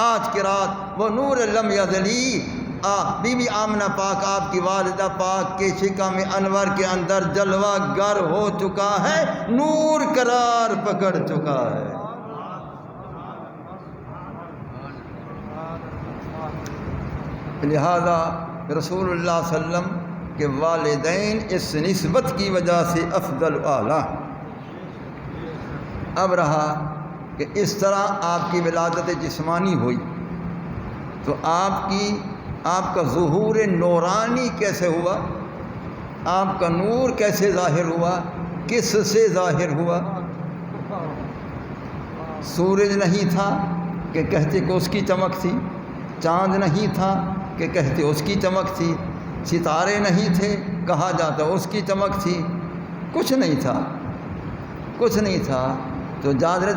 آج کی رات وہ نور لم یزلی، بی بی آمنہ پاک آپ کی والدہ پاک کے شکم انور کے اندر جلوہ گر ہو چکا ہے، نور قرار پکڑ چکا ہے۔ لہذا رسول اللہ صلی اللہ علیہ وسلم کے والدین اس نسبت کی وجہ سے افضل اعلیٰ۔ اب رہا کہ اس طرح آپ کی ولادت جسمانی ہوئی تو آپ کا ظہور نورانی کیسے ہوا؟ آپ کا نور کیسے ظاہر ہوا؟ کس سے ظاہر ہوا؟ سورج نہیں تھا کہ کہتے کہ اس کی چمک تھی، چاند نہیں تھا کہ کہتے اس کی چمک تھی، ستارے نہیں تھے کہا جاتا اس کی چمک تھی، کچھ نہیں تھا، کچھ نہیں تھا۔ تو جابر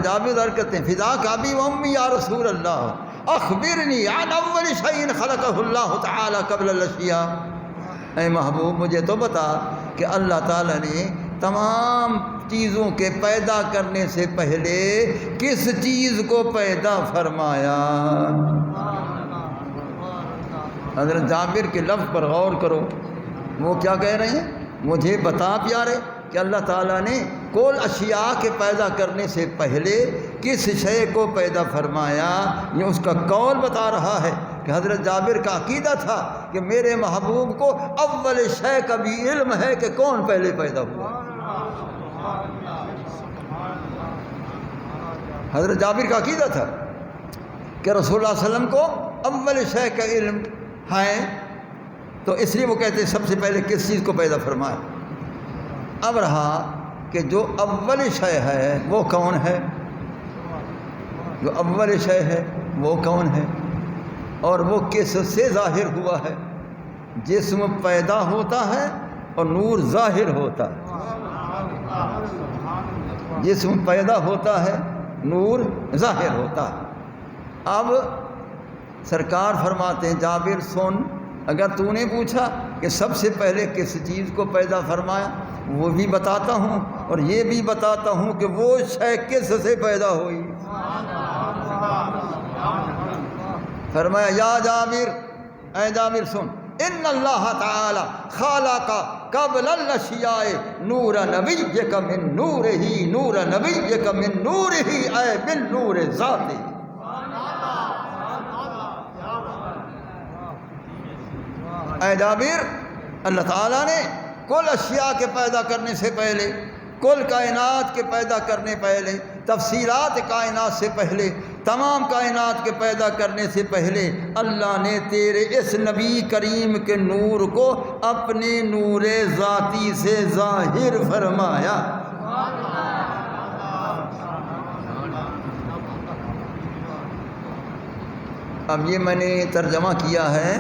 کرتے ہیں فداک ابی و امی یا رسول اللہ اخبرنی عن اول شیء خلقہ اللہ تعالی قبل الاشیاء، اے محبوب مجھے تو بتا کہ اللہ تعالیٰ نے تمام چیزوں کے پیدا کرنے سے پہلے کس چیز کو پیدا فرمایا۔ حضرت جابر کے لفظ پر غور کرو، وہ کیا کہہ رہے ہیں؟ مجھے بتا پیارے کہ اللہ تعالیٰ نے کل اشیاء کے پیدا کرنے سے پہلے کس شے کو پیدا فرمایا، یہ اس کا قول بتا رہا ہے کہ حضرت جابر کا عقیدہ تھا کہ میرے محبوب کو اول شے کا بھی علم ہے کہ کون پہلے پیدا ہوا۔ حضرت جابر کا عقیدہ تھا کہ رسول اللہ صلی اللہ علیہ وسلم کو اول شے کا علم ہے، تو اس لیے وہ کہتے ہیں سب سے پہلے کس چیز کو پیدا فرمایا۔ اب رہا کہ جو اول شے ہے وہ کون ہے، جو اول شے ہے وہ کون ہے، اور وہ کس سے ظاہر ہوا ہے؟ جسم پیدا ہوتا ہے اور نور ظاہر ہوتا ہے، جسم پیدا ہوتا ہے نور ظاہر ہوتا ہے۔ اب سرکار فرماتے ہیں جابر سن، اگر تو نے پوچھا کہ سب سے پہلے کس چیز کو پیدا فرمایا، وہ بھی بتاتا ہوں اور یہ بھی بتاتا ہوں کہ وہ شے کس سے پیدا ہوئی۔ فرمایا یا جابر، اے جابر سن، ان اللہ تعالی خلق قبل الاشیاء نور نبیک من نورہ، نور نبیک من نورہ، اے بالنور ذاتہ۔ اے جابر، اللہ تعالیٰ نے کل اشیاء کے پیدا کرنے سے پہلے، کل کائنات کے پیدا کرنے پہلے، تفصیلات کائنات سے پہلے، تمام کائنات کے پیدا کرنے سے پہلے اللہ نے تیرے اس نبی کریم کے نور کو اپنے نور ذاتی سے ظاہر فرمایا۔ اب یہ میں نے ترجمہ کیا ہے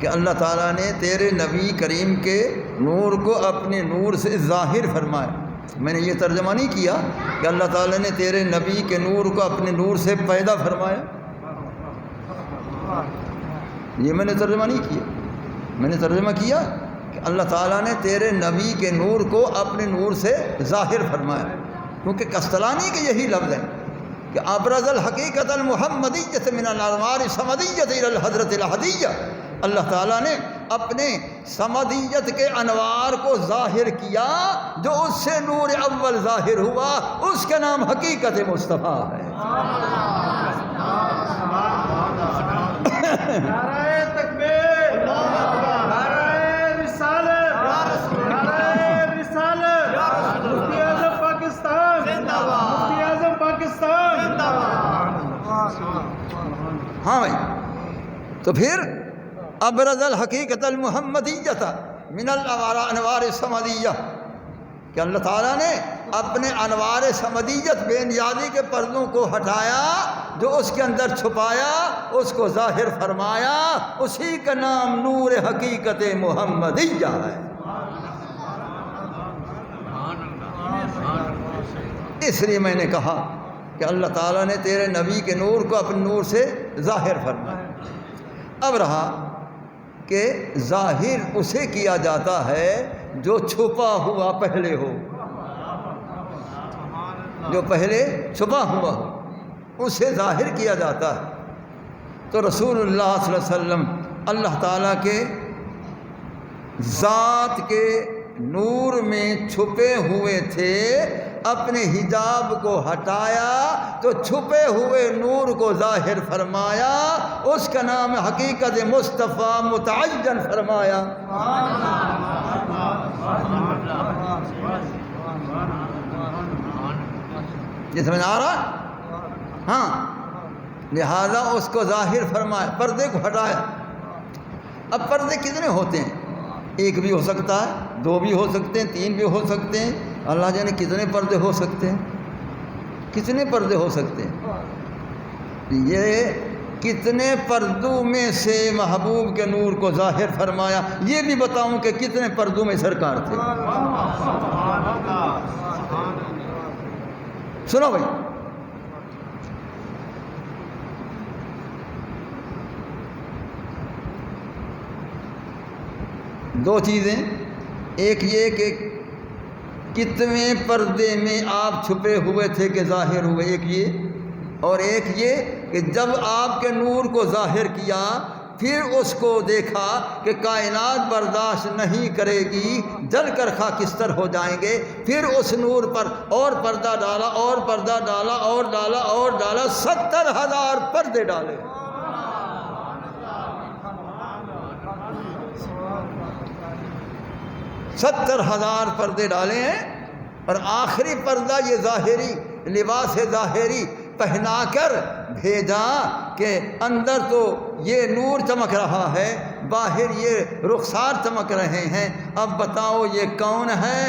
کہ اللہ تعالیٰ نے تیرے نبی کریم کے نور کو اپنے نور سے ظاہر فرمایا۔ میں نے یہ ترجمہ نہیں کیا کہ اللہ تعالیٰ نے تیرے نبی کے نور کو اپنے نور سے پیدا فرمایا، یہ میں نے ترجمہ نہیں کیا۔ میں نے ترجمہ کیا کہ اللہ تعالیٰ نے تیرے نبی کے نور کو اپنے نور سے ظاہر فرمایا، کیونکہ قسطلانی کے یہی لفظ ہیں کہ ابرز الحقیقت المحمدیۃ من الانوار الصمدیۃ الی الحضرۃ الہدیہ۔ اللہ تعالیٰ نے اپنے صمدیت کے انوار کو ظاہر کیا، جو اس سے نور اول ظاہر ہوا، اس کا نام حقیقت مصطفیٰ ہے۔ نعرہ تکبیر، نعرہ رسالت، نعرہ رسالت، مفتی اعظم پاکستان زندہ باد، مفتی اعظم پاکستان زندہ باد۔ ہاں بھائی، تو پھر ابرز الحقیقت المحمدیۃ من الانوار الصمدیہ کہ اللہ تعالیٰ نے اپنے انوار صمدیت بے نیازی کے پردوں کو ہٹایا، جو اس کے اندر چھپایا اس کو ظاہر فرمایا، اسی کا نام نور حقیقت محمدیہ ہے۔ اس لیے میں نے کہا کہ اللہ تعالیٰ نے تیرے نبی کے نور کو اپنے نور سے ظاہر فرمایا۔ اب رہا کہ ظاہر اسے کیا جاتا ہے جو چھپا ہوا پہلے ہو، جو پہلے چھپا ہوا ہو اسے ظاہر کیا جاتا ہے۔ تو رسول اللہ صلی اللہ علیہ وسلم اللہ تعالیٰ کے ذات کے نور میں چھپے ہوئے تھے، اپنے حجاب کو ہٹایا تو چھپے ہوئے نور کو ظاہر فرمایا، اس کا نام حقیقت مصطفیٰ متعین فرمایا۔ یہ سمجھ آ رہا؟ ہاں، لہذا اس کو ظاہر فرمایا، پردے کو ہٹایا۔ اب پردے کتنے ہوتے ہیں؟ ایک بھی ہو سکتا ہے، دو بھی ہو سکتے ہیں، تین بھی ہو سکتے ہیں، اللہ جانے کتنے پردے ہو سکتے ہیں، کتنے پردے ہو سکتے ہیں۔ یہ کتنے پردوں میں سے محبوب کے نور کو ظاہر فرمایا، یہ بھی بتاؤں کہ کتنے پردوں میں سرکار تھے۔ سنو بھائی، دو چیزیں، ایک یہ کہ کتنے پردے میں آپ چھپے ہوئے تھے کہ ظاہر ہوئے، ایک یہ، اور ایک یہ کہ جب آپ کے نور کو ظاہر کیا پھر اس کو دیکھا کہ کائنات برداشت نہیں کرے گی، جل کر خاکستر ہو جائیں گے، پھر اس نور پر اور پردہ ڈالا، اور پردہ ڈالا، اور ڈالا، اور ڈالا، 70,000 پردے ڈالے۔ ستر 70,000 پردے ڈالے ہیں، اور آخری پردہ یہ ظاہری لباس ظاہری پہنا کر بھیجا کہ اندر تو یہ نور چمک رہا ہے، باہر یہ رخسار چمک رہے ہیں، اب بتاؤ یہ کون ہے؟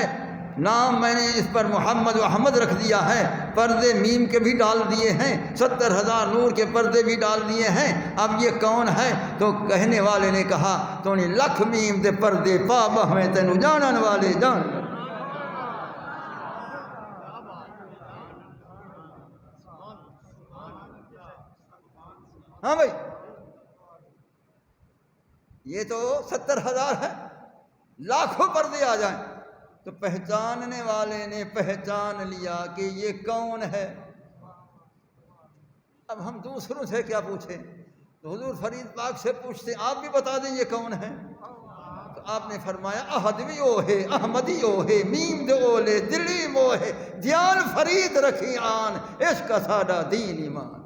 نام میں نے اس پر محمد و احمد رکھ دیا ہے، پردے میم کے بھی ڈال دیے ہیں، 70,000 نور کے پردے بھی ڈال دیے ہیں، اب یہ کون ہے؟ تو کہنے والے نے کہا تو نے لکھ میم دے پردے پا بہویں تینو جانن والے جان۔ ہاں بھائی، یہ تو 70,000 ہے، لاکھوں پردے آ جائیں تو پہچاننے والے نے پہچان لیا کہ یہ کون ہے۔ اب ہم دوسروں سے کیا پوچھیں؟ تو حضور فرید پاک سے پوچھتے آپ بھی بتا دیں یہ کون ہے؟ تو آپ نے فرمایا احدوی او ہے، احمدی او ہے، میم دے اولے دلی مو ہے، دیان فرید رکھی آن، عشق سادہ دین ایمان۔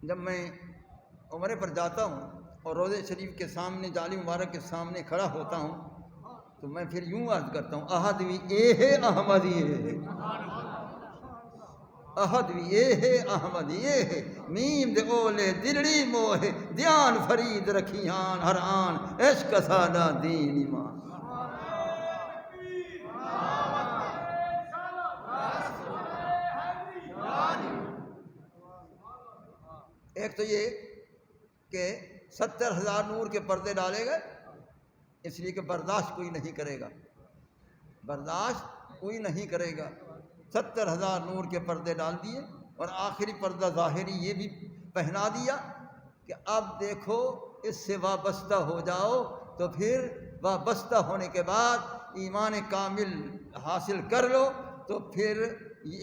جب میں عمرے پر جاتا ہوں اور روضہ شریف کے سامنے جالی مبارک کے سامنے کھڑا ہوتا ہوں تو میں پھر یوں عرض کرتا ہوں احدوی اے ہے احمدی اے ہے، احدوی اے ہے احمدی اے ہے، میم دے اولے دلڑی مو ہے، دیان فرید رکھیان ہر آن، عشق سادہ دین ایمان۔ ایک تو یہ کہ 70,000 نور کے پردے ڈالے گئے، اس لیے کہ برداشت کوئی نہیں کرے گا، برداشت کوئی نہیں کرے گا، 70,000 نور کے پردے ڈال دیے، اور آخری پردہ ظاہری یہ بھی پہنا دیا کہ اب دیکھو اس سے وابستہ ہو جاؤ، تو پھر وابستہ ہونے کے بعد ایمان کامل حاصل کر لو، تو پھر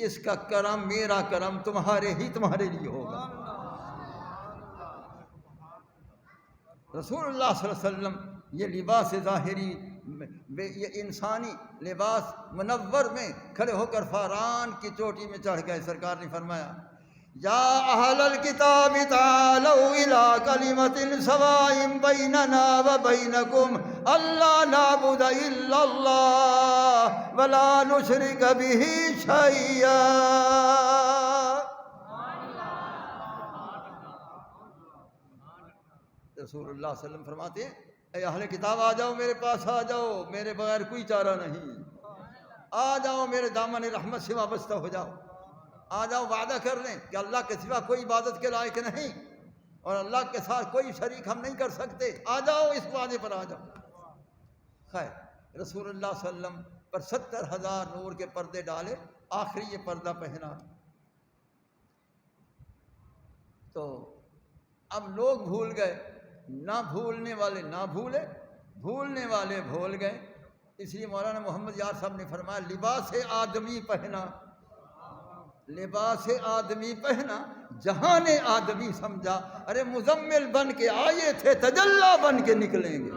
اس کا کرم، میرا کرم تمہارے لیے ہوگا۔ رسول اللہ صلی اللہ علیہ وسلم یہ لباس ظاہری، یہ انسانی لباس منور میں کھڑے ہو کر فاران کی چوٹی میں چڑھ گئے۔ سرکار نے فرمایا یا اہل الکتاب تعالوا الی کلمۃ سواء بیننا وبینکم الا نعبد الا اللہ ولا نشرک بہ شیئا۔ رسول اللہ صلی اللہ علیہ وسلم فرماتے ہیں اے اہل کتاب آ جاؤ، میرے پاس آ جاؤ، میرے بغیر کوئی چارہ نہیں، آ جاؤ میرے دامن رحمت سے وابستہ ہو جاؤ، آ جاؤ، وعدہ کر لیں کہ اللہ کے سوا کوئی عبادت کے لائق نہیں، اور اللہ کے ساتھ کوئی شریک ہم نہیں کر سکتے، آ جاؤ اس وعدے پر آ جاؤ۔ خیر، رسول اللہ صلی اللہ علیہ وسلم پر 70,000 نور کے پردے ڈالے، آخری یہ پردہ پہنا، تو اب لوگ بھول گئے، نہ بھولنے والے نہ بھولے، بھولنے والے بھول گئے، اس لیے مولانا محمد یار صاحب نے فرمایا لباس آدمی پہنا، لباس آدمی پہنا جہان آدمی سمجھا، ارے مزمل بن کے آئے تھے تجلی بن کے نکلیں گے۔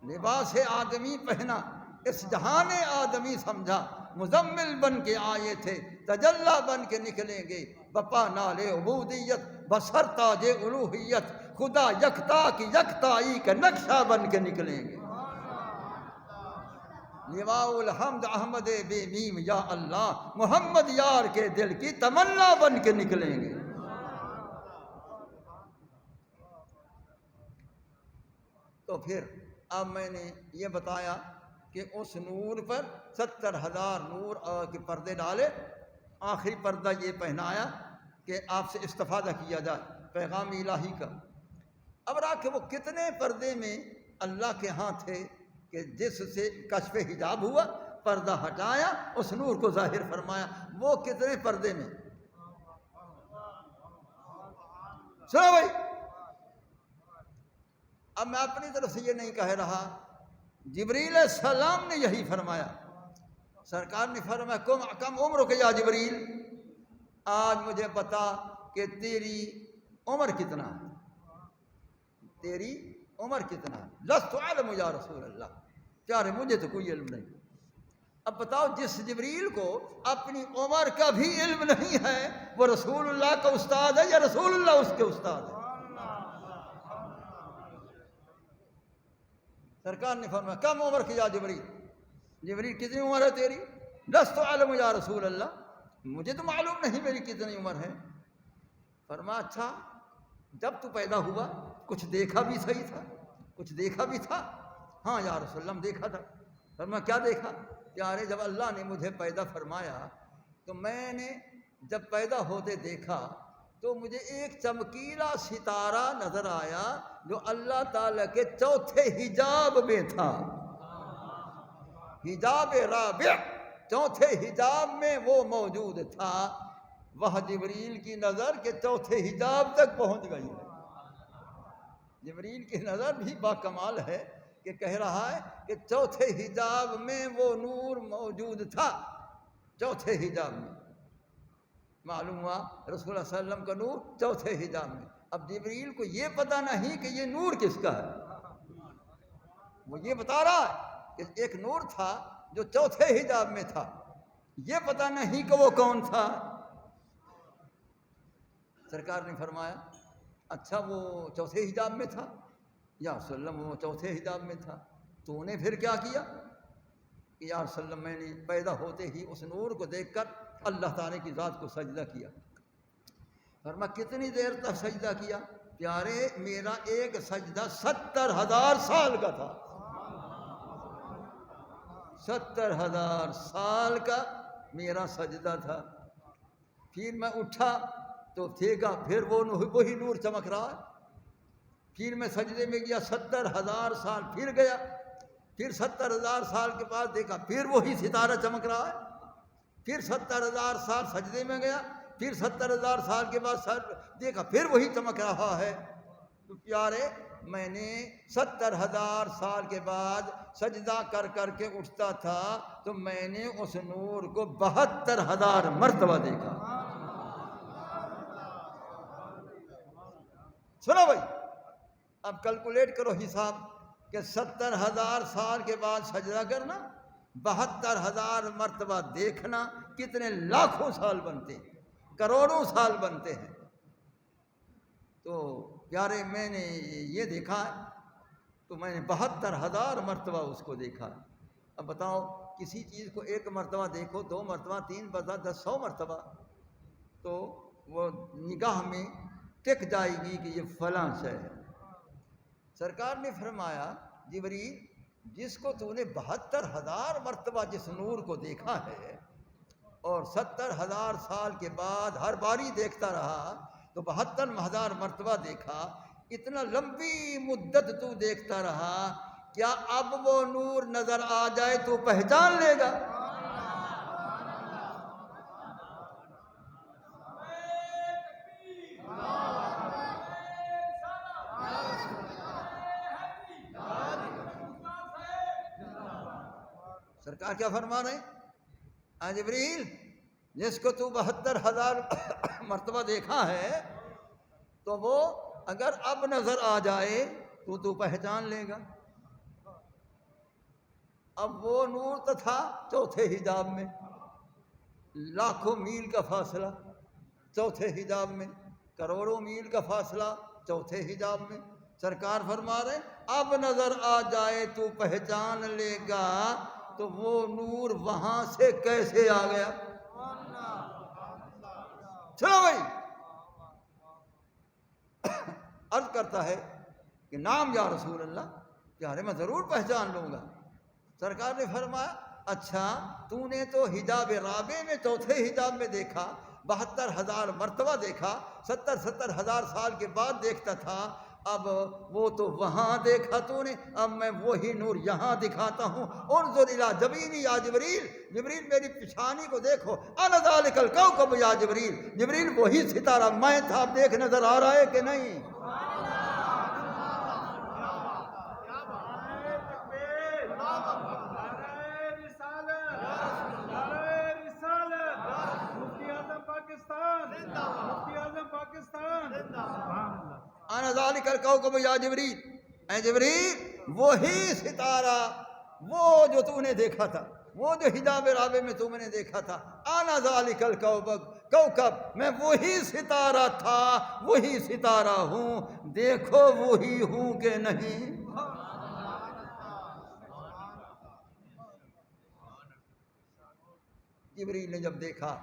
لباس آدمی پہنا اس جہان آدمی سمجھا، مزمل بن کے آئے تھے تجلی بن کے نکلیں گے، بپا نالے عبودیت بسر تاج الوہیت، خدا یکتا کی یکتائی کا نقشہ بن کے نکلیں گے۔ لواء الحمد احمد بے میم یا اللہ، محمد یار کے دل کی تمنا بن کے نکلیں گے۔ تو پھر اب میں نے یہ بتایا کہ اس نور پر 70,000 نور کے پردے ڈالے، آخری پردہ یہ پہنایا کہ آپ سے استفادہ کیا جائے پیغام الہی کا۔ اب رہا کہ وہ کتنے پردے میں اللہ کے ہاں تھے کہ جس سے کشف حجاب ہوا، پردہ ہٹایا، اس نور کو ظاہر فرمایا، وہ کتنے پردے میں؟ سنو بھائی، اب میں اپنی طرف سے یہ نہیں کہہ رہا، جبریل علیہ السلام نے یہی فرمایا۔ سرکار نے فرمایا کم عمر کے یا جبریل، آج مجھے بتا کہ تیری عمر کتنا ہے، تیری عمر کتنا ہے؟ لست اعلم یا رسول اللہ، پیارے مجھے تو کوئی علم نہیں۔ اب بتاؤ، جس جبریل کو اپنی عمر کا بھی علم نہیں ہے، وہ رسول اللہ کا استاد ہے یا رسول اللہ اس کے استاد ہے؟ سرکار نے فرمایا کم عمر کی یا جبریل، جبریل کتنی عمر ہے تیری؟ لست اعلم یا رسول اللہ، مجھے تو معلوم نہیں میری کتنی عمر ہے۔ فرمایا اچھا، جب تو پیدا ہوا کچھ دیکھا بھی صحیح تھا، کچھ دیکھا بھی تھا؟ ہاں یا رسول اللہ دیکھا تھا۔ فرمایا کیا دیکھا؟ پیارے جب اللہ نے مجھے پیدا فرمایا تو میں نے جب پیدا ہوتے دیکھا تو مجھے ایک چمکیلا ستارہ نظر آیا جو اللہ تعالیٰ کے چوتھے حجاب میں تھا، حجاب رابع، چوتھے حجاب میں وہ موجود تھا۔ وہ جبریل کی نظر کے چوتھے حجاب تک پہنچ گئی ہے۔ جبریل کی نظر بھی باکمال ہے کہ کہہ رہا ہے کہ چوتھے حجاب میں وہ نور موجود تھا، چوتھے حجاب میں۔ معلوم ہوا رسول اللہ صلی اللہ علیہ وسلم کا نور چوتھے حجاب میں۔ اب جبریل کو یہ پتہ نہیں کہ یہ نور کس کا ہے، وہ یہ بتا رہا ہے کہ ایک نور تھا جو چوتھے حجاب میں تھا، یہ پتہ نہیں کہ وہ کون تھا۔ سرکار نے فرمایا اچھا وہ چوتھے حجاب میں تھا؟ یا رسول اللہ وہ چوتھے حجاب میں تھا، تو نے پھر کیا کیا؟ کہ یا رسول اللہ میں نے پیدا ہوتے ہی اس نور کو دیکھ کر اللہ تعالیٰ کی ذات کو سجدہ کیا۔ فرمایا کتنی دیر تک سجدہ کیا؟ پیارے میرا ایک سجدہ 70,000 سال کا تھا، 70,000 سال کا میرا سجدہ تھا۔ پھر میں اٹھا تو دیکھا پھر وہی نور چمک رہا ہے۔ پھر میں سجدے میں گیا، 70,000 سال پھر گیا، پھر 70,000 سال کے بعد دیکھا پھر وہی ستارہ چمک رہا ہے۔ پھر 70,000 سال سجدے میں گیا، پھر 70,000 سال کے بعد دیکھا پھر وہی چمک رہا ہے۔ تو پیارے میں نے 70,000 سال کے بعد سجدہ کر کر کے اٹھتا تھا تو میں نے اس نور کو 72,000 مرتبہ دیکھا۔ سنو بھائی، اب کیلکولیٹ کرو حساب کہ 70,000 سال کے بعد سجدہ کرنا، 72,000 مرتبہ دیکھنا، کتنے لاکھوں سال بنتے ہیں، کروڑوں سال بنتے ہیں۔ تو پیارے میں نے یہ دیکھا تو میں نے 72,000 مرتبہ اس کو دیکھا۔ اب بتاؤ کسی چیز کو ایک مرتبہ دیکھو، 2 مرتبہ، 3 مرتبہ، 10، 100 مرتبہ تو وہ نگاہ میں ٹک جائے گی کہ یہ فلاں شے ہے۔ سرکار نے فرمایا جبریل جس کو تو نے 72,000 مرتبہ جس نور کو دیکھا ہے اور 70,000 سال کے بعد ہر باری دیکھتا رہا تو 72,000 مرتبہ دیکھا، اتنا لمبی مدت تو دیکھتا رہا، کیا اب وہ نور نظر آ جائے تو پہچان لے گا؟ سرکار کیا فرما رہے ہیں؟ اے جبریل، جس کو تو 72,000 مرتبہ دیکھا ہے تو وہ اگر اب نظر آ جائے تو پہچان لے گا۔ اب وہ نور تو تھا چوتھے حجاب میں، لاکھوں میل کا فاصلہ چوتھے حجاب میں، کروڑوں میل کا فاصلہ چوتھے حجاب میں۔ سرکار فرما رہے اب نظر آ جائے تو پہچان لے گا، تو وہ نور وہاں سے کیسے آ گیا؟ چلو بھائی، عرض کرتا ہے کہ نام یا رسول اللہ، پیارے میں ضرور پہچان لوں گا۔ سرکار نے فرمایا اچھا، تو نے تو حجاب رابع میں چوتھے حجاب میں دیکھا، 72,000 مرتبہ دیکھا، 70,000 سال کے بعد دیکھتا تھا، اب وہ تو وہاں دیکھا تو نے، اب میں وہی نور یہاں دکھاتا ہوں۔ انظر الی جبینی یا جبریل، جبریل میری پیشانی کو دیکھو، انا ذالک الکوکب یا جبریل، جبریل وہی ستارہ میں تھا، اب دیکھ نظر آ رہا ہے کہ نہیں؟ انا ذالک الکوکب یا جبریل، اے جبریل وہی ستارہ، وہ جو تو نے دیکھا تھا، وہ جو حجاب رابع میں تو نے دیکھا تھا، انا ذالک الکوکب، میں وہی ستارہ تھا، وہی ستارہ ہوں، دیکھو وہی ہوں کہ نہیں؟ جبریل نے جب دیکھا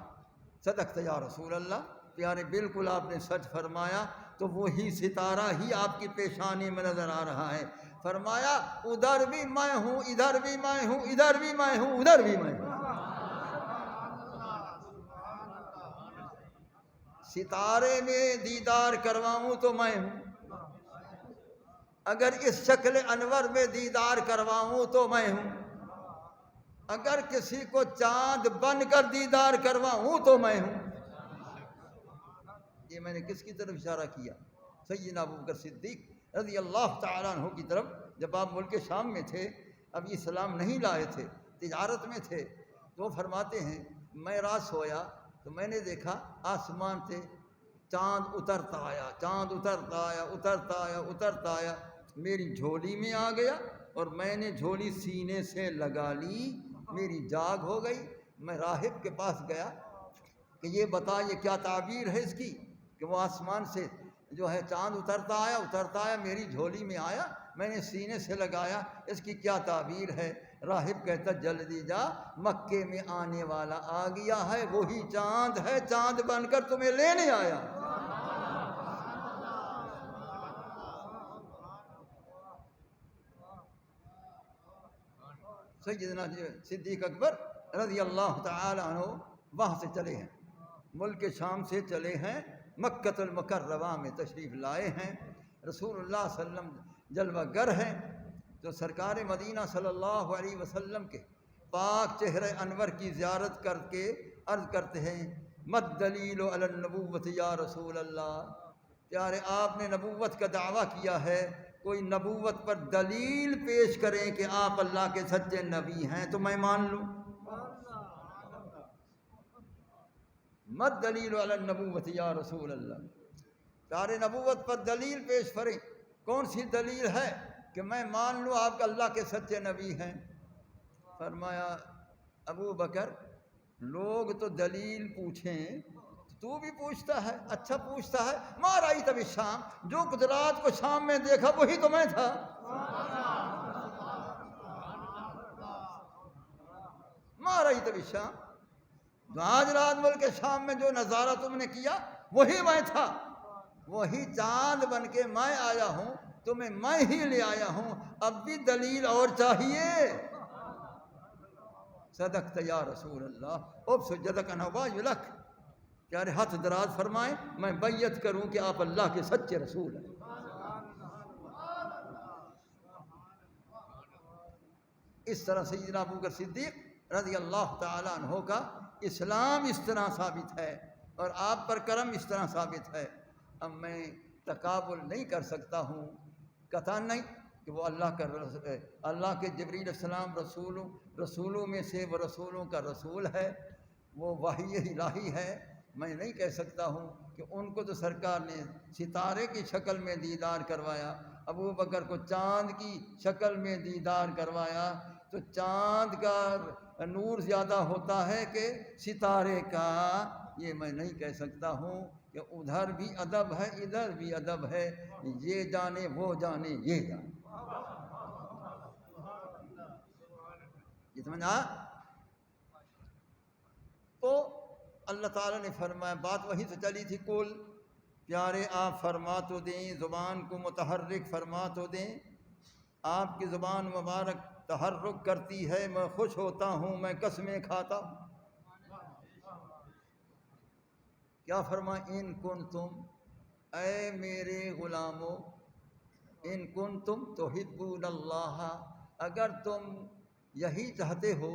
صدقت یا رسول اللہ، پیارے بالکل آپ نے سچ فرمایا، تو وہی ستارہ ہی آپ کی پیشانی میں نظر آ رہا ہے۔ فرمایا ادھر بھی میں ہوں، ادھر بھی میں ہوں، ادھر بھی میں ہوں، ادھر بھی میں ہوں۔ ستارے میں دیدار کرواؤں تو میں ہوں، اگر اس شکل انور میں دیدار کرواؤں تو میں ہوں، اگر کسی کو چاند بن کر دیدار کرواؤں تو میں ہوں۔ یہ میں نے کس کی طرف اشارہ کیا؟ سیدنا ابوبکر صدیق رضی اللہ تعالیٰ عنہ کی طرف۔ جب آپ ملک شام میں تھے، اب اسلام نہیں لائے تھے، تجارت میں تھے، تو وہ فرماتے ہیں میں رات سویا تو میں نے دیکھا آسمان سے چاند اترتا آیا، چاند اترتا آیا، اترتا آیا، اترتا آیا، میری جھولی میں آ گیا، اور میں نے جھولی سینے سے لگا لی، میری جاگ ہو گئی۔ میں راہب کے پاس گیا کہ یہ بتا یہ کیا تعبیر ہے اس کی، کہ وہ آسمان سے جو ہے چاند اترتا آیا، میری جھولی میں آیا، میں نے سینے سے لگایا، اس کی کیا تعبیر ہے؟ راہب کہتا جلدی جا، مکے میں آنے والا آ گیا ہے، وہی چاند ہے، چاند بن کر تمہیں لینے آیا۔ سیدنا صدیق اکبر رضی اللہ تعالی عنہ وہاں سے چلے ہیں، ملک شام سے چلے ہیں، مکۃ المکرمہ میں تشریف لائے ہیں۔ رسول اللہ صلی اللہ علیہ وسلم جلوہ گر ہیں، تو سرکار مدینہ صلی اللہ علیہ وسلم کے پاک چہرہ انور کی زیارت کر کے عرض کرتے ہیں مد دلیل علی النبوۃ یا رسول اللہ، پیارے آپ نے نبوت کا دعویٰ کیا ہے، کوئی نبوت پر دلیل پیش کریں کہ آپ اللہ کے سچے نبی ہیں تو میں مان لوں۔ مد دلیل علی النبوۃ یا رسول اللہ، پیارے نبوت پر دلیل پیش کریں، کون سی دلیل ہے کہ میں مان لوں آپ اللہ کے سچے نبی ہیں؟ فرمایا ابو بکر لوگ تو دلیل پوچھیں، تو بھی پوچھتا ہے، اچھا پوچھتا ہے، ما رأیت بالشام، جو کچھ رات کو شام میں دیکھا وہی تو میں تھا۔ ما رأیت بالشام، جو آج رات ملک شام میں جو نظارہ تم نے کیا وہی میں تھا، وہی چاند بن کے میں آیا ہوں، تمہیں میں ہی لے آیا ہوں، اب بھی دلیل اور چاہیے؟ صدقت یا رسول اللہ، اب سجدک نبی لک، پیارے ہاتھ دراز فرمائیں، میں بیعت کروں کہ آپ اللہ کے سچے رسول ہیں۔ اس طرح سیدنا ابوبکر صدیق رضی اللہ تعالیٰ عنہ کا اسلام اس طرح ثابت ہے، اور آپ پر کرم اس طرح ثابت ہے۔ اب میں تقابل نہیں کر سکتا ہوں، قطعاً نہیں کہ وہ اللہ کے جبریل علیہ السلام رسولوں میں سے وہ رسولوں کا رسول ہے، وہ وحی الہی ہے۔ میں نہیں کہہ سکتا ہوں کہ ان کو تو سرکار نے ستارے کی شکل میں دیدار کروایا، ابو بکر کو چاند کی شکل میں دیدار کروایا، تو چاند کا نور زیادہ ہوتا ہے کہ ستارے کا، یہ میں نہیں کہہ سکتا ہوں کہ ادھر بھی ادب ہے ادھر بھی ادب ہے، یہ جانے وہ جانے یہ جانے۔ یہ سمجھا؟ تو اللہ تعالیٰ نے فرمایا، بات وہیں سے چلی تھی، کل پیارے آپ فرما تو دیں، زبان کو متحرک فرما تو دیں، آپ کی زبان مبارک تحرک کرتی ہے، میں خوش ہوتا ہوں، میں قسمیں کھاتا ہوں۔ کیا فرمائیں؟ ان کنتم، اے میرے غلاموں، ان کنتم تحبون اللہ، اگر تم یہی چاہتے ہو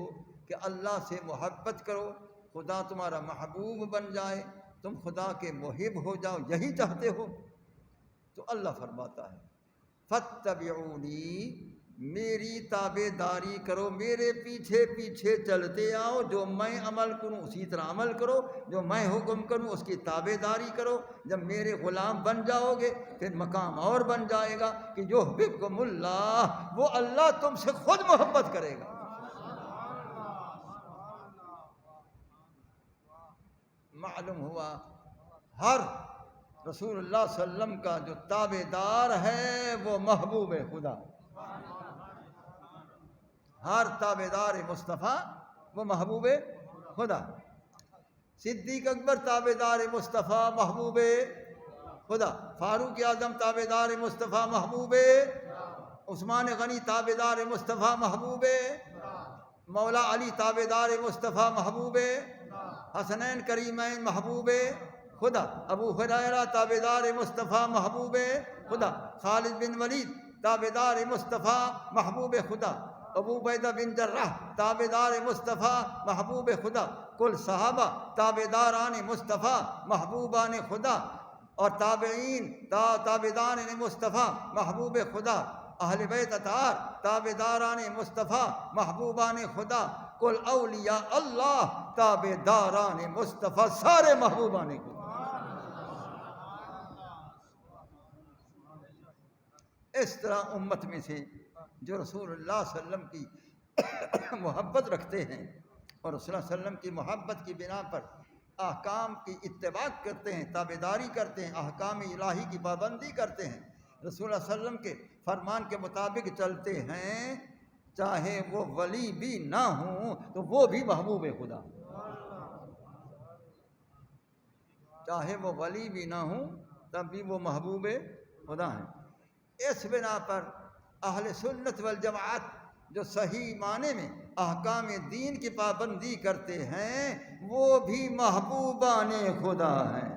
کہ اللہ سے محبت کرو، خدا تمہارا محبوب بن جائے، تم خدا کے محب ہو جاؤ، یہی چاہتے ہو، تو اللہ فرماتا ہے فاتبعونی، میری تابع داری کرو، میرے پیچھے پیچھے چلتے آؤ، جو میں عمل کروں اسی طرح عمل کرو، جو میں حکم کروں اس کی تابع داری کرو۔ جب میرے غلام بن جاؤ گے پھر مقام اور بن جائے گا کہ یحببکم اللہ، وہ اللہ تم سے خود محبت کرے گا۔ معلوم ہوا ہر رسول اللہ صلی اللہ علیہ وسلم کا جو تابع دار ہے وہ محبوب خدا، ہر تابع دار مصطفیٰ وہ محبوب خدا۔ صدیق اکبر تابع دار مصطفیٰ محبوب خدا، فاروق اعظم تابع دار مصطفیٰ محبوب، عثمان غنی تابع دار مصطفیٰ محبوب، مولا علی تابع دار مصطفیٰ محبوب، حسنین کریمین محبوب خدا، ابو ہریرہ تابع دار مصطفیٰ محبوب خدا، خالد بن ولید تابع دار مصطفیٰ محبوب خدا، ابو عبیدہ بن جراح تابع دار مصطفیٰ محبوب خدا، کل صحابہ تابع داران مصطفیٰ محبوبان خدا، اور تابعین تابع داران مصطفیٰ محبوب خدا، اہل بیت اطہار تابع داران مصطفیٰ محبوبان خدا، کل اولیاء اللہ تابع داران مصطفیٰ، سارے محبوبان خدا۔ اس طرح امت میں سے جو رسول اللہ صلی اللہ علیہ وسلم کی محبت رکھتے ہیں اور رسول اللہ صلی اللہ علیہ وسلم کی محبت کی بنا پر احکام کی اتباع کرتے ہیں، تابعداری کرتے ہیں، احکام الہی کی پابندی کرتے ہیں، رسول اللہ صلی اللہ علیہ وسلم کے فرمان کے مطابق چلتے ہیں، چاہے وہ ولی بھی نہ ہوں تو وہ بھی محبوب خدا، چاہے وہ ولی بھی نہ ہوں تب بھی وہ محبوب خدا ہیں۔ اس بنا پر اہل سنت والجماعت جو صحیح معنی میں احکام دین کی پابندی کرتے ہیں وہ بھی محبوبان خدا ہیں۔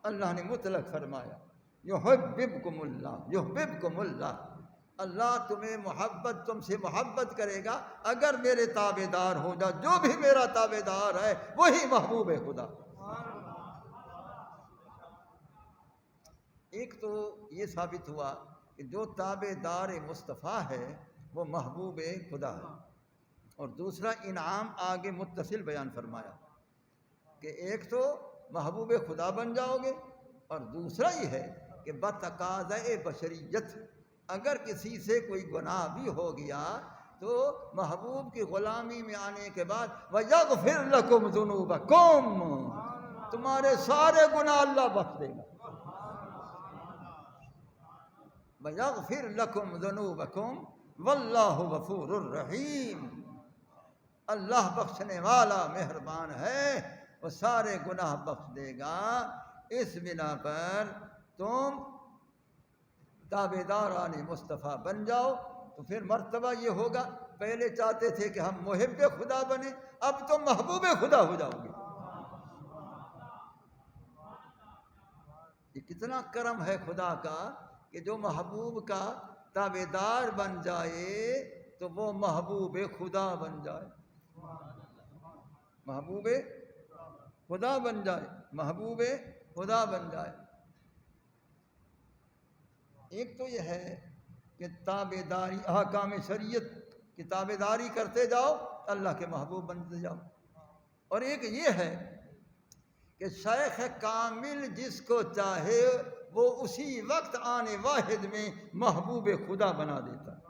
اللہ نے مطلق فرمایا یحببکم اللہ، یحببکم اللہ، اللہ تمہیں محبت، تم سے محبت کرے گا اگر میرے تابع دار ہو جا، جو بھی میرا تابع دار ہے وہی محبوب خدا۔ ایک تو یہ ثابت ہوا کہ جو تابع دار مصطفیٰ ہے وہ محبوب خدا ہے، اور دوسرا انعام آگے متصل بیان فرمایا کہ ایک تو محبوب خدا بن جاؤ گے، اور دوسرا یہ ہے کہ بتقاضۂ بشریت اگر کسی سے کوئی گناہ بھی ہو گیا تو محبوب کی غلامی میں آنے کے بعد وَيَغْفِرْ لَكُمْ ذُنُوبَكُمْ، تمہارے سارے گناہ اللہ بخش دے گا۔ وَيَغْفِرْ لَكُمْ ذُنُوبَكُمْ وَاللَّهُ غَفُورٌ رَحِيمٌ، اللہ بخشنے والا مہربان ہے، وہ سارے گناہ بخش دے گا۔ اس بنا پر تم تابع داران مصطفیٰ بن جاؤ، تو پھر مرتبہ یہ ہوگا، پہلے چاہتے تھے کہ ہم محب خدا بنیں، اب تم محبوب خدا ہو جاؤ گے۔ یہ کتنا کرم ہے خدا کا کہ جو محبوب کا تابع دار بن جائے تو وہ محبوب خدا بن جائے، محبوب خدا بن جائے، محبوب خدا بن جائے۔ ایک تو یہ ہے کہ تابع داری احکام شریعت کی تابع داری کرتے جاؤ، اللہ کے محبوب بنتے جاؤ، اور ایک یہ ہے کہ شیخ کامل جس کو چاہے وہ اسی وقت آنے واحد میں محبوب خدا بنا دیتا ہے۔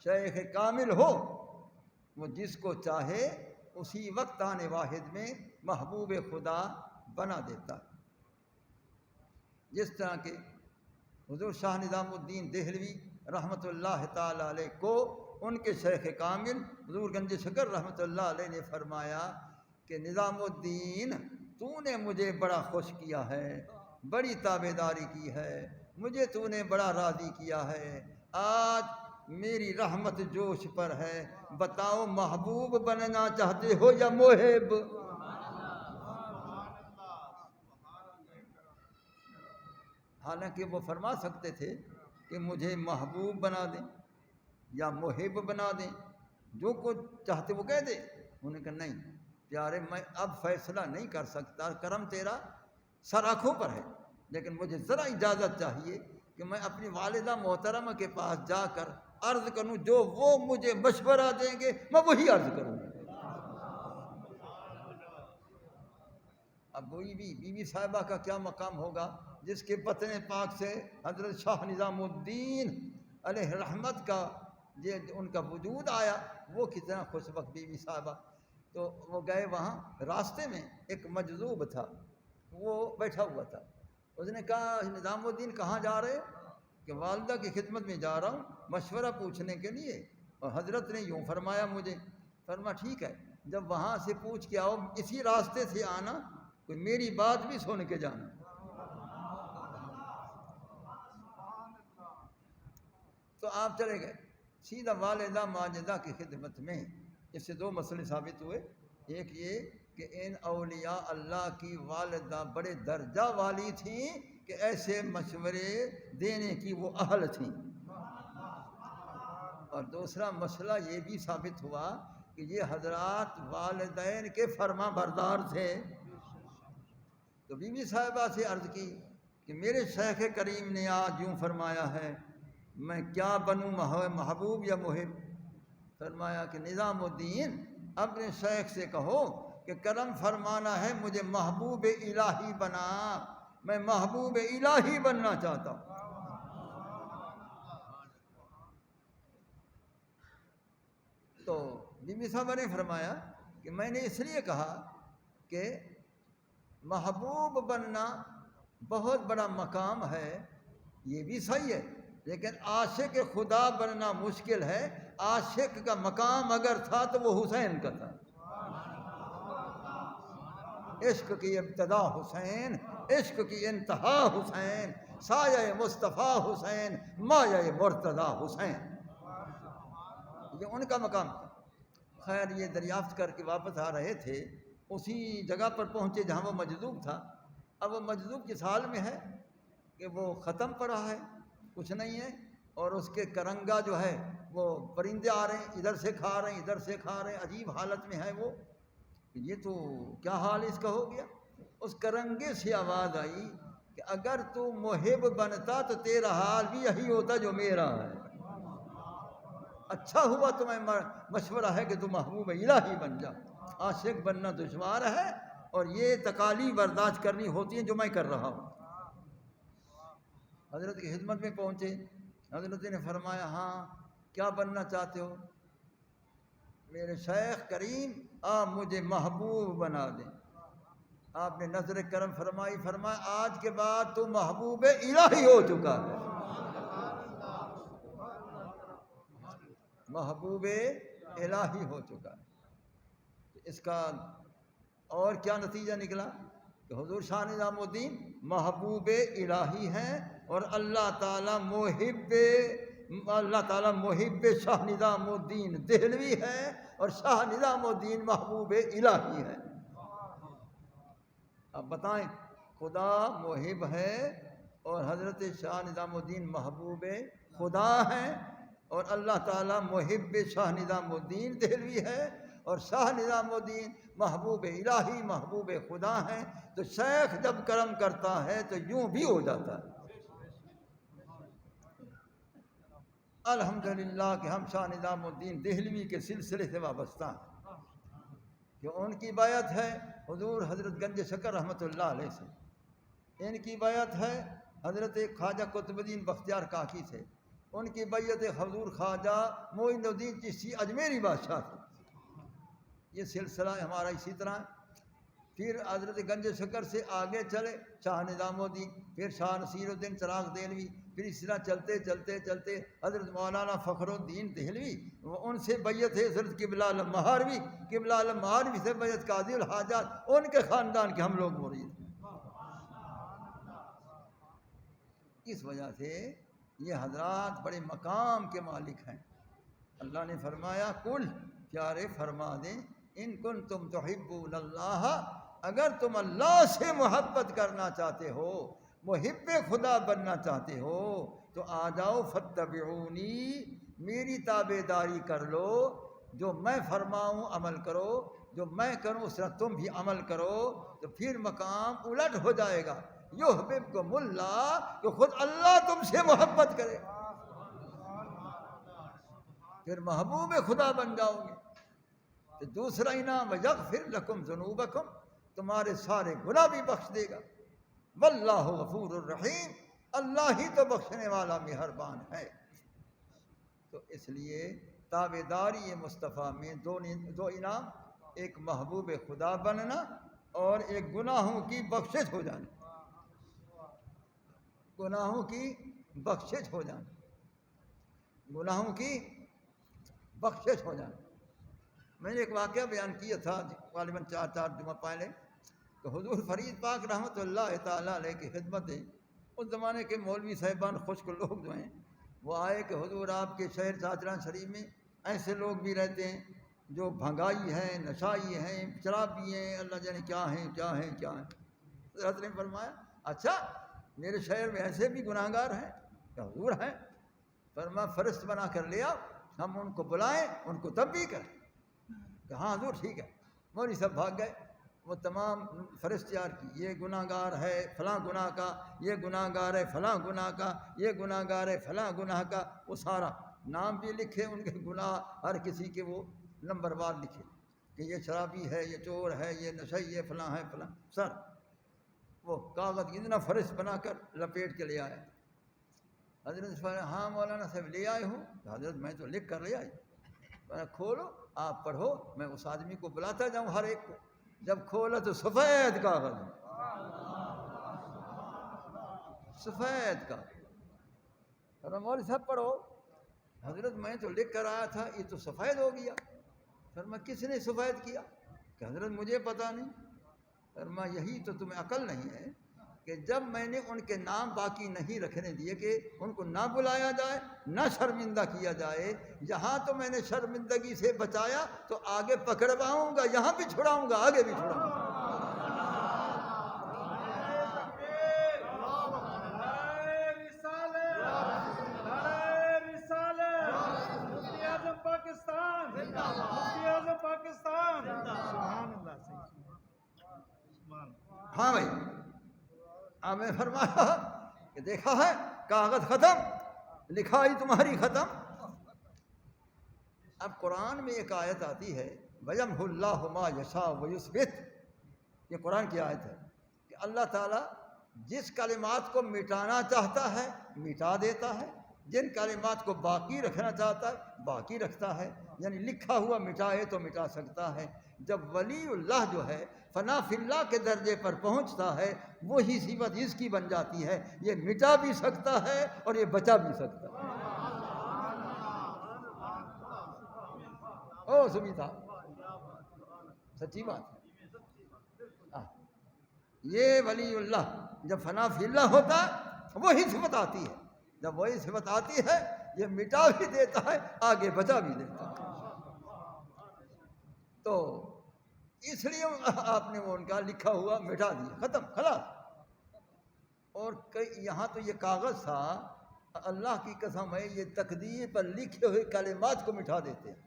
شیخ کامل ہو وہ جس کو چاہے اسی وقت آنے واحد میں محبوب خدا بنا دیتا ہے۔ جس طرح کہ حضور شاہ نظام الدین دہلوی رحمۃ اللہ تعالی علیہ کو ان کے شیخ کامل حضور گنج شکر رحمۃ اللہ علیہ نے فرمایا کہ نظام الدین تو نے مجھے بڑا خوش کیا ہے، بڑی تابع داری کی ہے، مجھے تو نے بڑا راضی کیا ہے، آج میری رحمت جوش پر ہے، بتاؤ محبوب بننا چاہتے ہو یا محب؟ حالانکہ وہ فرما سکتے تھے کہ مجھے محبوب بنا دیں یا محب بنا دیں، جو کچھ چاہتے وہ کہہ دے۔ انہوں نے کہا نہیں پیارے، میں اب فیصلہ نہیں کر سکتا، کرم تیرا سر آنکھوں پر ہے، لیکن مجھے ذرا اجازت چاہیے کہ میں اپنی والدہ محترمہ کے پاس جا کر عرض کروں، جو وہ مجھے مشورہ دیں گے میں وہی عرض کروں گا۔ اب وہی بھی بیوی صاحبہ کا کیا مقام ہوگا جس کے بطن پاک سے حضرت شاہ نظام الدین علیہ رحمت کا یہ ان کا وجود آیا، وہ کتنا خوش وقت بیوی صاحبہ۔ تو وہ گئے وہاں، راستے میں ایک مجذوب تھا، وہ بیٹھا ہوا تھا، اس نے کہا نظام الدین کہاں جا رہے؟ کہ والدہ کی خدمت میں جا رہا ہوں مشورہ پوچھنے کے لیے، اور حضرت نے یوں فرمایا مجھے، فرما ٹھیک ہے، جب وہاں سے پوچھ کے آؤ اسی راستے سے آنا، کوئی میری بات بھی سن کے جانا۔ تو آپ چلے گئے سیدھا والدہ ماجدہ کی خدمت میں۔ اس سے دو مسئلے ثابت ہوئے، ایک یہ کہ ان اولیاء اللہ کی والدہ بڑے درجہ والی تھیں کہ ایسے مشورے دینے کی وہ اہل تھیں، اور دوسرا مسئلہ یہ بھی ثابت ہوا کہ یہ حضرات والدین کے فرما بردار تھے۔ تو بیوی صاحبہ سے عرض کی کہ میرے شیخ کریم نے آج یوں فرمایا ہے، میں کیا بنوں، محبوب یا محب؟ فرمایا کہ نظام الدین اپنے شیخ سے کہو کہ کرم فرمانا ہے مجھے محبوب الہی بنا، میں محبوب الہی بننا چاہتا ہوں۔ تو بیوی صاحبہ نے فرمایا کہ میں نے اس لیے کہا کہ محبوب بننا بہت بڑا مقام ہے، یہ بھی صحیح ہے، لیکن عاشق خدا بننا مشکل ہے۔ عاشق کا مقام اگر تھا تو وہ حسین کا تھا، عشق کی ابتدا حسین، عشق کی انتہا حسین، سایہ مصطفیٰ حسین، مایہ مرتضیٰ حسین، یہ ان کا مقام تھا۔ خیر یہ دریافت کر کے واپس آ رہے تھے، اسی جگہ پر پہنچے جہاں وہ مجذوب تھا۔ اب وہ مجذوب کس حال میں ہے کہ وہ ختم پڑا ہے، کچھ نہیں ہے، اور اس کے کرنگا جو ہے وہ پرندے آ رہے ہیں، ادھر سے کھا رہے ہیں ادھر سے کھا رہے ہیں، عجیب حالت میں ہے وہ۔ یہ تو کیا حال اس کا ہو گیا؟ اس کرنگے سے آواز آئی کہ اگر تو محب بنتا تو تیرا حال بھی یہی ہوتا جو میرا ہے، اچھا ہوا تمہیں مشورہ ہے کہ تو محبوب الہی بن جا۔ عاشق بننا دشوار ہے اور یہ تکالیف برداشت کرنی ہوتی ہیں جو میں کر رہا ہوں۔ حضرت کی خدمت میں پہنچے، حضرت نے فرمایا ہاں کیا بننا چاہتے ہو؟ میرے شیخ کریم آپ مجھے محبوب بنا دیں۔ آپ نے نظر کرم فرمائی، فرمایا آج کے بعد تو محبوب الہی ہو چکا ہے، محبوب الہی ہو چکا ہے۔ اس کا اور کیا نتیجہ نکلا کہ حضور شاہ نظام الدین محبوب الہی ہیں، اور اللہ تعالیٰ محب شاہ نظام الدین دہلوی ہے، اور شاہ نظام الدین محبوب الہی ہے۔ اب بتائیں، خدا محب ہے اور حضرت شاہ نظام الدین محبوب خدا ہیں، اور اللہ تعالیٰ محب شاہ نظام الدین دہلوی ہے، اور شاہ نظام الدین محبوب الہی محبوب خدا ہیں۔ تو شیخ جب کرم کرتا ہے تو یوں بھی ہو جاتا ہے۔ الحمدللہ کہ ہم شاہ نظام الدین دہلوی کے سلسلے سے وابستہ ہیں کہ ان کی بیعت ہے حضور حضرت گنج شکر رحمۃ اللہ علیہ سے، ان کی بیعت ہے حضرت خواجہ قطب الدین بختیار کاکی سے، ان کی بیعت حضور خواجہ معین الدین چشتی اجمیری بادشاہ سے۔ یہ سلسلہ ہمارا اسی طرح ہے۔ پھر حضرت گنج شکر سے آگے چلے شاہ نظام الدین، پھر شاہ نصیر الدین چراغ دہلوی، پھر اس طرح چلتے چلتے چلتے حضرت مولانا فخر الدین دہلوی، ان سے بیعت ہے حضرت قبلہ عالم مہاروی، قبلہ عالم مہاروی سے بیعت قاضی الحاجات، ان کے خاندان کے ہم لوگ مرید ہیں۔ اس وجہ سے یہ حضرات بڑے مقام کے مالک ہیں۔ اللہ نے فرمایا کل پیارے فرما دیں ان کنتم تحبون اللہ، اگر تم اللہ سے محبت کرنا چاہتے ہو، محب خدا بننا چاہتے ہو تو آ جاؤ فتبعونی، میری تابع داری کر لو، جو میں فرماؤں عمل کرو، جو میں کروں اس طرح تم بھی عمل کرو، تو پھر مقام الٹ ہو جائے گا۔ یحببکم اللہ، کہ خود اللہ تم سے محبت کرے، پھر محبوب خدا بن جاؤ گے۔ تو دوسرا انعام ویغفر لکم ذنوبکم، تمہارے سارے گناہ بھی بخش دے گا۔ واللہ غفور الرحیم، اللہ ہی تو بخشنے والا مہربان ہے۔ تو اس لیے تابع داری مصطفیٰ میں دو انعام، ایک محبوب خدا بننا اور ایک گناہوں کی بخشش ہو جانا، گناہوں کی بخشش ہو جانا، گناہوں کی بخشش ہو جانا۔ میں نے ایک واقعہ بیان کیا تھا غالباً 4 جمعہ پہلے، کہ حضور فرید پاک رحمۃ اللہ تعالیٰ علیہ کی خدمت ہے، اس زمانے کے مولوی صاحبان خشک لوگ جو ہیں وہ آئے کہ حضور آپ کے شہر شاہجہاں شریف میں ایسے لوگ بھی رہتے ہیں جو بھنگائی ہیں، نشائی ہیں، شرابی ہیں، اللہ جانے کیا ہیں کیا ہیں کیا ہیں۔ حضرت نے فرمایا اچھا میرے شہر میں ایسے بھی گناہ گار ہیں؟ کہ حضور ہیں۔ فرمایا فرشت بنا کر لے آؤ، ہم ان کو بلائیں، ان کو تنبیہ کریں۔ کہ ہاں حضور ٹھیک ہے۔ مولوی صاحب بھاگ گئے، وہ تمام فرشت تیار کی، یہ گناہ گار ہے فلاں گناہ کا، یہ گناہ گار ہے فلاں گناہ کا، یہ گناہ گار ہے فلاں گناہ کا، وہ سارا نام بھی لکھے ان کے گناہ، ہر کسی کے وہ نمبر وار لکھے کہ یہ شرابی ہے، یہ چور ہے، یہ نشئی ہے، فلاں ہے فلاں، سر وہ کاغذ اتنا فرشت بنا کر لپیٹ کے لے آیا۔ حضرت فرمایا ہاں مولانا صاحب لے آئے ہوں؟ حضرت میں تو لکھ کر لے آئی۔ کھولو آپ پڑھو، میں اس آدمی کو بلاتا جاؤں ہر ایک کو۔ جب کھولا تو سفید کاغذ، سفید کاغذ۔ مولوی صاحب پڑھو۔ حضرت میں تو لکھ کر آیا تھا، یہ تو سفید ہو گیا۔ فرمایا کس نے سفید کیا؟ کہ حضرت مجھے پتہ نہیں۔ فرمایا یہی تو تمہیں عقل نہیں ہے کہ جب میں نے ان کے نام باقی نہیں رکھنے دیے کہ ان کو نہ بلایا جائے، نہ شرمندہ کیا جائے، یہاں تو میں نے شرمندگی سے بچایا تو آگے پکڑواؤں گا، یہاں بھی چھڑاؤں گا، آگے بھی چھڑاؤں گا۔ ہاں بھائی، آپ نے فرمایا کہ دیکھا ہے کاغذ ختم، لکھائی تمہاری ختم۔ اب قرآن میں ایک آیت آتی ہے وَيَمْحُ اللَّهُ مَا يَشَاءُ وَيُثْبِتُ، یہ قرآن کی آیت ہے کہ اللہ تعالیٰ جس کلمات کو مٹانا چاہتا ہے مٹا دیتا ہے، جن کلمات کو باقی رکھنا چاہتا ہے باقی رکھتا ہے، یعنی لکھا ہوا مٹائے تو مٹا سکتا ہے۔ جب ولی اللہ جو ہے فنا فی اللہ کے درجے پر پہنچتا ہے، وہی صفت اس کی بن جاتی ہے، یہ مٹا بھی سکتا ہے اور یہ بچا بھی سکتا ہے۔ او سمیتا سچی بات ہے۔ یہ ولی اللہ جب فنا فی اللہ ہوتا ہے وہی صفت آتی ہے، جب وہی صفت آتی ہے یہ مٹا بھی دیتا ہے آگے بچا بھی دیتا ہے۔ تو اس لیے آپ نے وہ ان کا لکھا ہوا مٹا دیا، ختم خلاص۔ اور یہاں تو یہ کاغذ تھا، اللہ کی قسم ہے یہ تقدیر پر لکھے ہوئے کلمات کو مٹا دیتے ہیں،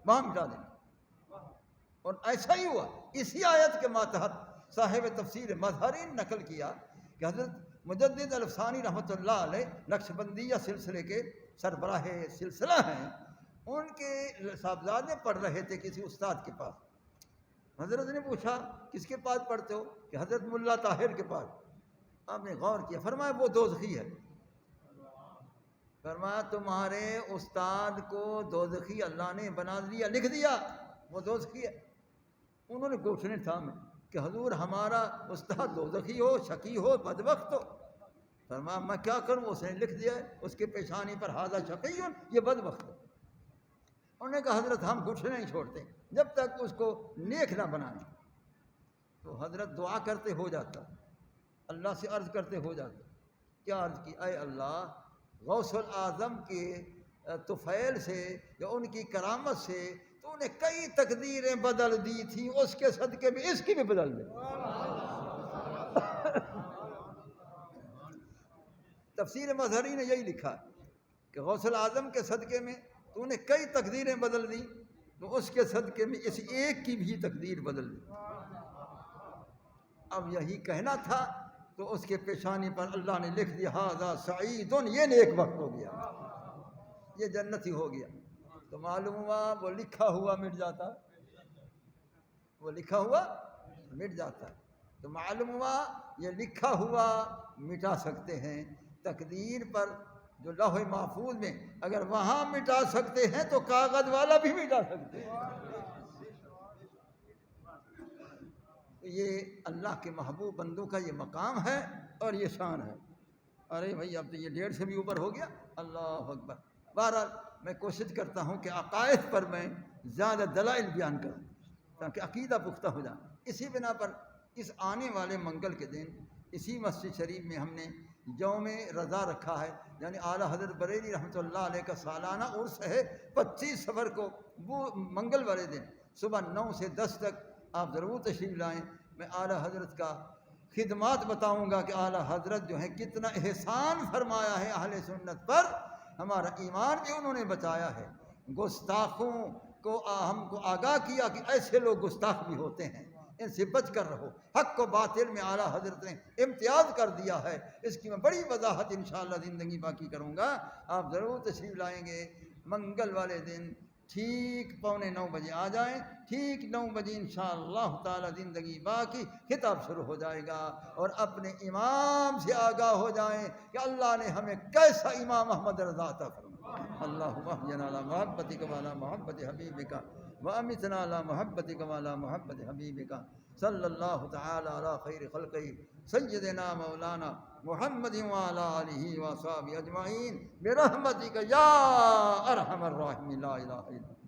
وہاں مٹا دیتے۔ اور ایسا ہی ہوا، اسی آیت کے ماتحت صاحب تفسیر مظہری نقل کیا کہ حضرت مجدد الفسانی رحمۃ اللہ علیہ نقشبندیہ سلسلے کے سربراہ سلسلہ ہیں، ان کے صاحبزادے پڑھ رہے تھے کسی استاد کے پاس۔ حضرت نے پوچھا کس کے پاس پڑھتے ہو؟ کہ حضرت ملا طاہر کے پاس۔ آپ نے غور کیا، فرمایا وہ دوزخی ہے۔ فرمایا تمہارے استاد کو دوزخی اللہ نے بنا دیا، لکھ دیا، وہ دوزخی ہے۔ انہوں نے گھٹنے تھامے کہ حضور ہمارا استاد دوزخی ہو، شقی ہو، بدبخت ہو۔ فرمایا میں کیا کروں، اس نے لکھ دیا ہے اس کے پیشانی پر ھذا شقی، یہ بدبخت ہے۔ انہوں نے کہا حضرت ہم گھٹنے نہیں چھوڑتے جب تک اس کو نیک نہ بنائیں۔ تو حضرت دعا کرتے ہو جاتا، اللہ سے عرض کرتے ہو جاتا۔ کیا عرض کی؟ اے اللہ، غوث الاعظم کے طفیل سے یا ان کی کرامت سے تو نے کئی تقدیریں بدل دی تھیں، اس کے صدقے میں اس کی بھی بدل دے۔ تفسیر مظہری نے یہی لکھا کہ غوث الاعظم کے صدقے میں تو نے کئی تقدیریں بدل دی، تو اس کے صدقے میں اس ایک کی بھی تقدیر بدل دی۔ اب یہی کہنا تھا تو اس کے پیشانی پر اللہ نے لکھ دیا ھذا سعید، یہ نیک وقت ہو گیا، یہ جنتی ہو گیا۔ تو معلوم ہوا وہ لکھا ہوا مٹ جاتا، وہ لکھا ہوا مٹ جاتا۔ تو معلوم ہوا یہ لکھا ہوا مٹا سکتے ہیں، تقدیر پر جو لوح محفوظ میں اگر وہاں مٹا سکتے ہیں تو کاغذ والا بھی مٹا سکتے ہیں۔ یہ اللہ کے محبوب بندوں کا یہ مقام ہے اور یہ شان ہے۔ ارے بھائی اب تو یہ 1.5 سے بھی اوپر ہو گیا، اللہ اکبر۔ بہرحال میں کوشش کرتا ہوں کہ عقائد پر میں زیادہ دلائل بیان کروں تاکہ عقیدہ پختہ ہو جائے۔ اسی بنا پر اس آنے والے منگل کے دن اسی مسجد شریف میں ہم نے یوم رضا رکھا ہے، یعنی اعلیٰ حضرت بریلوی رحمۃ اللہ علیہ کا سالانہ عرس ہے 25 صفر کو، وہ منگل والے دن صبح 9 سے 10 تک آپ ضرور تشریف لائیں۔ میں اعلیٰ حضرت کا خدمات بتاؤں گا کہ اعلیٰ حضرت جو ہیں کتنا احسان فرمایا ہے اہل سنت پر، ہمارا ایمان بھی انہوں نے بچایا ہے۔ گستاخوں کو ہم کو آگاہ کیا کہ ایسے لوگ گستاخ بھی ہوتے ہیں، ان سے بچ کر رہو۔ حق و باطل میں اعلیٰ حضرت نے امتیاز کر دیا ہے، اس کی میں بڑی وضاحت انشاءاللہ زندگی باقی کروں گا۔ آپ ضرور تشریف لائیں گے منگل والے دن، ٹھیک 8:45 بجے آ جائیں، ٹھیک 9 بجے انشاءاللہ تعالی زندگی باقی خطاب شروع ہو جائے گا، اور اپنے امام سے آگاہ ہو جائیں کہ اللہ نے ہمیں کیسا امام احمد رضا عطا فرمایا۔ اللہم احینا علی محبتک و علی محبت حبیبک وامتنا علی محبتک و علی محبت حبیبک، صلی اللہ تعالی علی خیر خلقہ سیدنا مولانا محمد وعلی آلہ وصحبہ اجمعین برحمتک یا ارحم الراحمین، لا الہ الا انت۔